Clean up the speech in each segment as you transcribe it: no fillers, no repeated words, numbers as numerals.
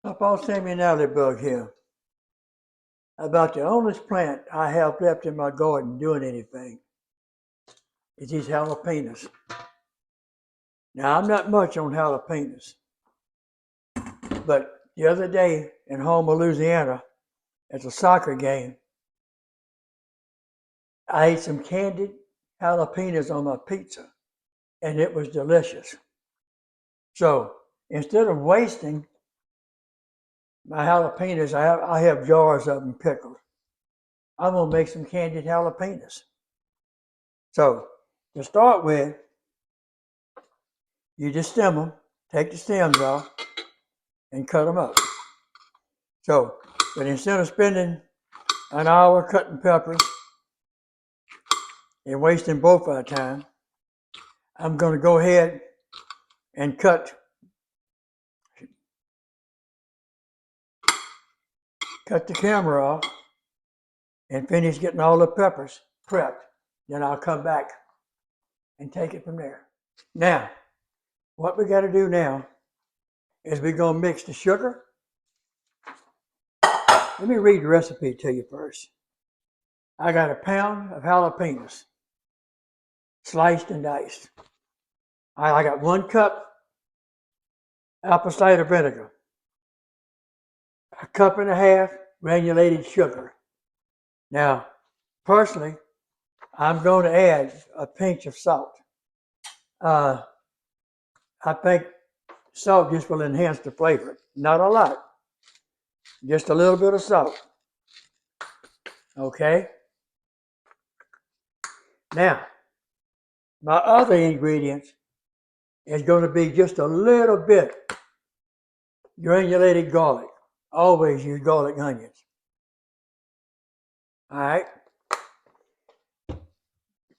Pawpaw Sammy bug here. About the only plant I have left in my garden doing anything is these jalapenos. Now, I'm not much on jalapenos, but the other day in Homer, Louisiana, at a soccer game, I ate some candied jalapenos on my pizza, and it was delicious. So instead of wasting my jalapenos, I have jars of them pickled. I'm gonna make some candied jalapenos. So to start with, you just stem them, take the stems off, and cut them up. So, but instead of spending an hour cutting peppers and wasting both our time, I'm going to go ahead and cut the camera off and finish getting all the peppers prepped. Then I'll come back and take it from there. Now, what we got to do now is we're going to mix the sugar. Let me read the recipe to you first. I got a pound of jalapenos, sliced and diced. I got 1 cup apple cider vinegar, 1.5 cups granulated sugar. Now, personally, I'm going to add a pinch of salt. I think salt just will enhance the flavor. Not a lot, just a little bit of salt. Okay? Now, my other ingredients is going to be just a little bit granulated garlic. Always use garlic onions. All right?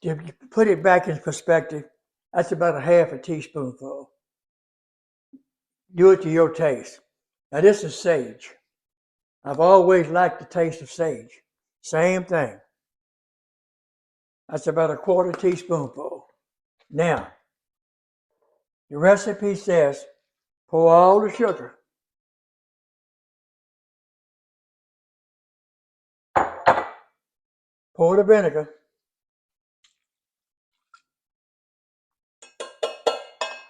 If you put it back in perspective, that's about 1/2 teaspoonful. Do it to your taste. Now this is sage. I've always liked the taste of sage. Same thing. That's about 1/4 teaspoonful. Now, the recipe says pour all the sugar. Pour the vinegar.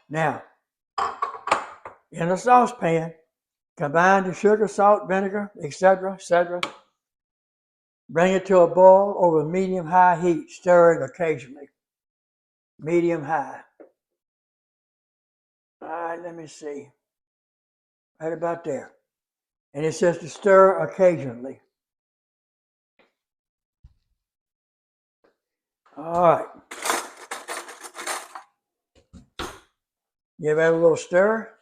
Now, in a saucepan, combine the sugar, salt, vinegar, etc., etc. Bring it to a boil over medium-high heat. Stir it occasionally. Medium-high. All right, let me see. Right about there. And it says to stir occasionally. All right. Give that a little stir.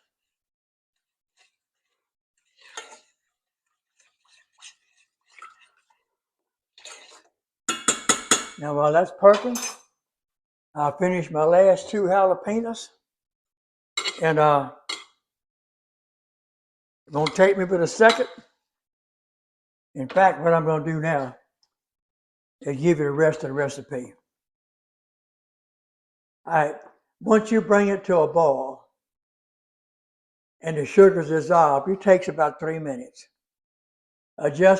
Now while that's perking, I'll finish my last 2 jalapenos. And it won't take me but a second. In fact, what I'm going to do now is give you the rest of the recipe. All right. Once you bring it to a boil and the sugar's dissolved, it takes about 3 minutes. Add your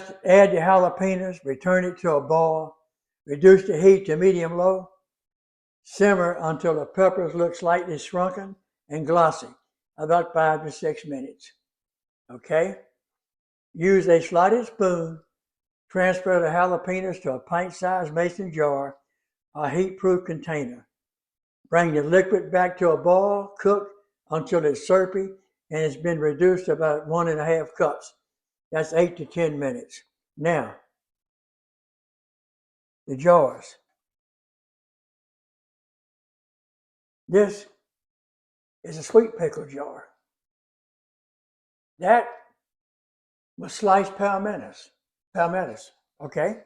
jalapenos, return it to a boil, reduce the heat to medium-low, simmer until the peppers look slightly shrunken and glossy, about 5 to 6 minutes. Okay? Use a slotted spoon, transfer the jalapenos to a pint-sized mason jar or heat-proof container. Bring the liquid back to a boil, cook until it's syrupy and it's been reduced to about 1.5 cups. That's 8 to 10 minutes. Now, the jars. This is a sweet pickle jar. That was sliced palmettos, okay?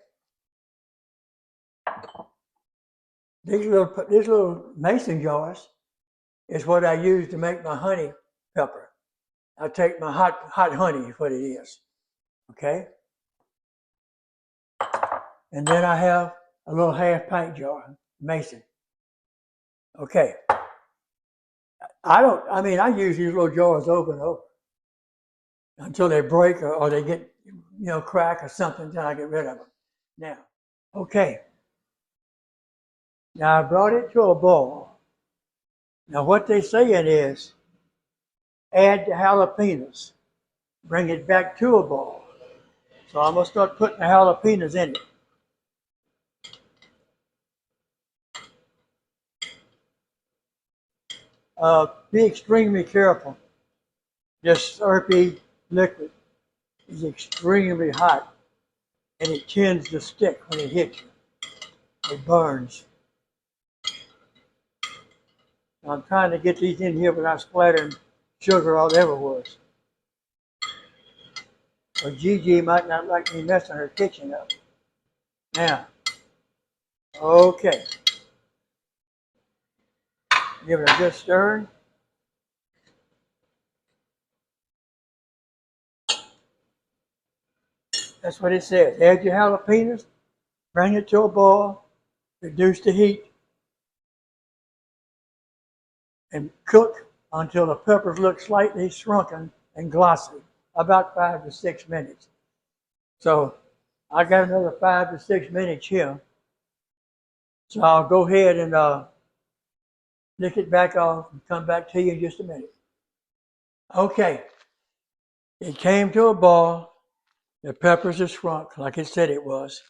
These little mason jars is what I use to make my honey pepper. I take my hot honey is what it is, okay? And then I have a little 1/2 pint jar, mason. Okay. I use these little jars over and over. until they break or they get, crack or something, then I get rid of them. Now, okay. Now I brought it to a boil. Now what they're saying is add the jalapenos, bring it back to a boil. So I'm gonna start putting the jalapenos in it. Be extremely careful. This syrupy liquid is extremely hot and it tends to stick when it hits you. It burns. I'm trying to get these in here without splattering sugar all over was. Or Gigi might not like me messing her kitchen up. Now, okay. Give it a good stir. That's what it says. Add your jalapenos, bring it to a boil, reduce the heat, and cook until the peppers look slightly shrunken and glossy, about 5 to 6 minutes. So I got another 5 to 6 minutes here. So I'll go ahead and lick it back off and come back to you in just a minute. Okay, it came to a boil. The peppers are shrunk like it said it was.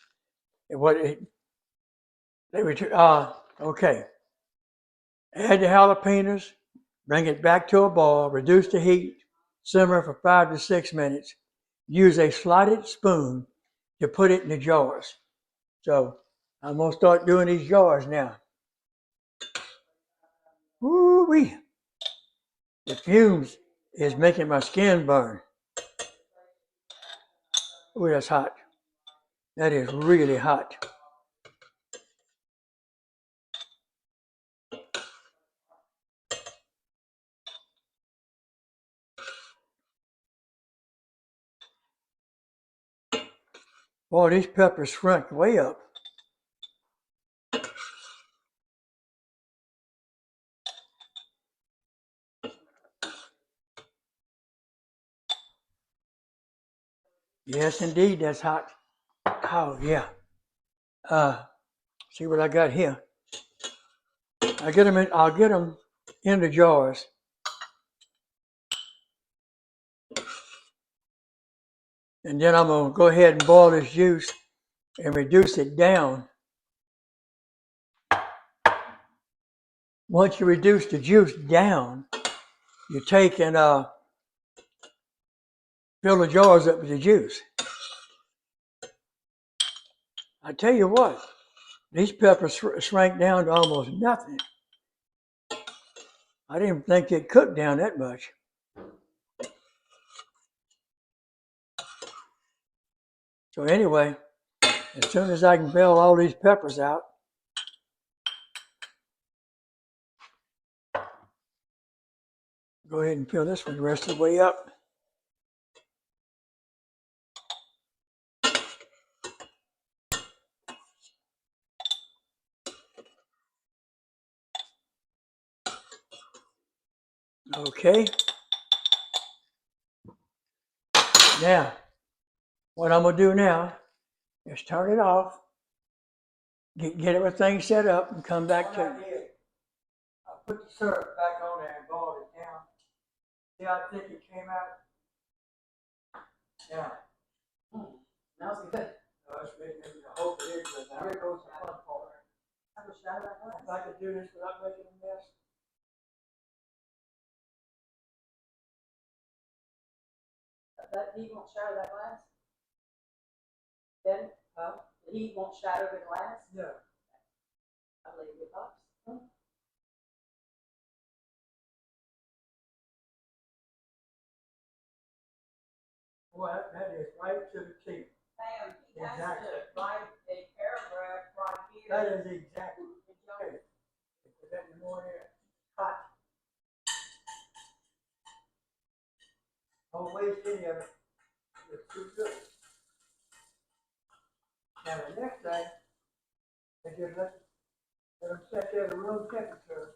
Okay. Add the jalapenos, bring it back to a boil, reduce the heat, simmer for 5 to 6 minutes. Use a slotted spoon to put it in the jars. So I'm gonna start doing these jars now. Woo-wee. The fumes is making my skin burn. Ooh, that's hot. That is really hot. Boy, these peppers shrunk way up. Yes, indeed, that's hot. Oh, yeah. See what I got here. I'll get them in the jars. And then I'm going to go ahead and boil this juice and reduce it down. Once you reduce the juice down, you take and fill the jars up with the juice. I tell you what, these peppers shrank down to almost nothing. I didn't think they'd cook down that much. So anyway, as soon as I can fill all these peppers out, go ahead and fill this one the rest of the way up. Okay. Now, what I'm going to do now is turn it off, get everything set up, and come back to you. I put the syrup back on there and boiled it down. See how thick it came out? Yeah. Smells good. I hope it is good. Now here goes the fun part. If I could do this without making a mess. That heat won't shatter that glass? Then, the heat won't shatter the glass? No. I believe your thoughts. Well, that is right to the T. Sam, he has Exactly. to write a paragraph right here. That is exactly. Okay. Put that in more there. Hot. Don't waste any of it. It's too good. Now the next thing is just let them set there at room temperature.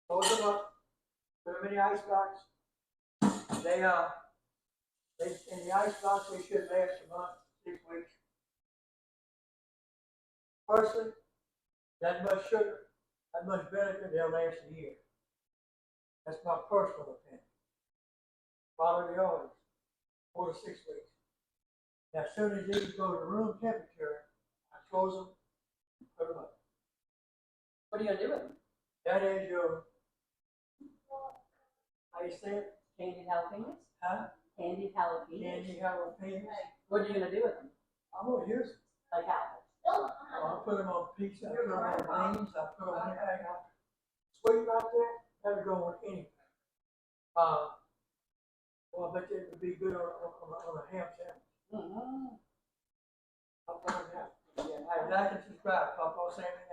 Close them up. Put them in the ice box. They In the icebox, they should last a month, 6 weeks. Personally, that much sugar, that much vinegar, they'll last a year. That's my personal opinion. Follow the orders, 4 to 6 weeks. Now, as soon as these go to room temperature, I close them, put them up. What are you gonna do with them? That is your, how you say it? Candied jalapenos? Huh? Candied jalapenos? Candy jalapenos. What are you gonna do with them? I'm gonna use them. Like how? I'll put them on pizza, I'll put them on beans, I'll put them on anything. Sweet like that, that'll go on anything. Well, I bet you it would be good on a ham sandwich. Mm-hmm. I'll put it down. Yeah, like and subscribe, Pawpaw Sammy.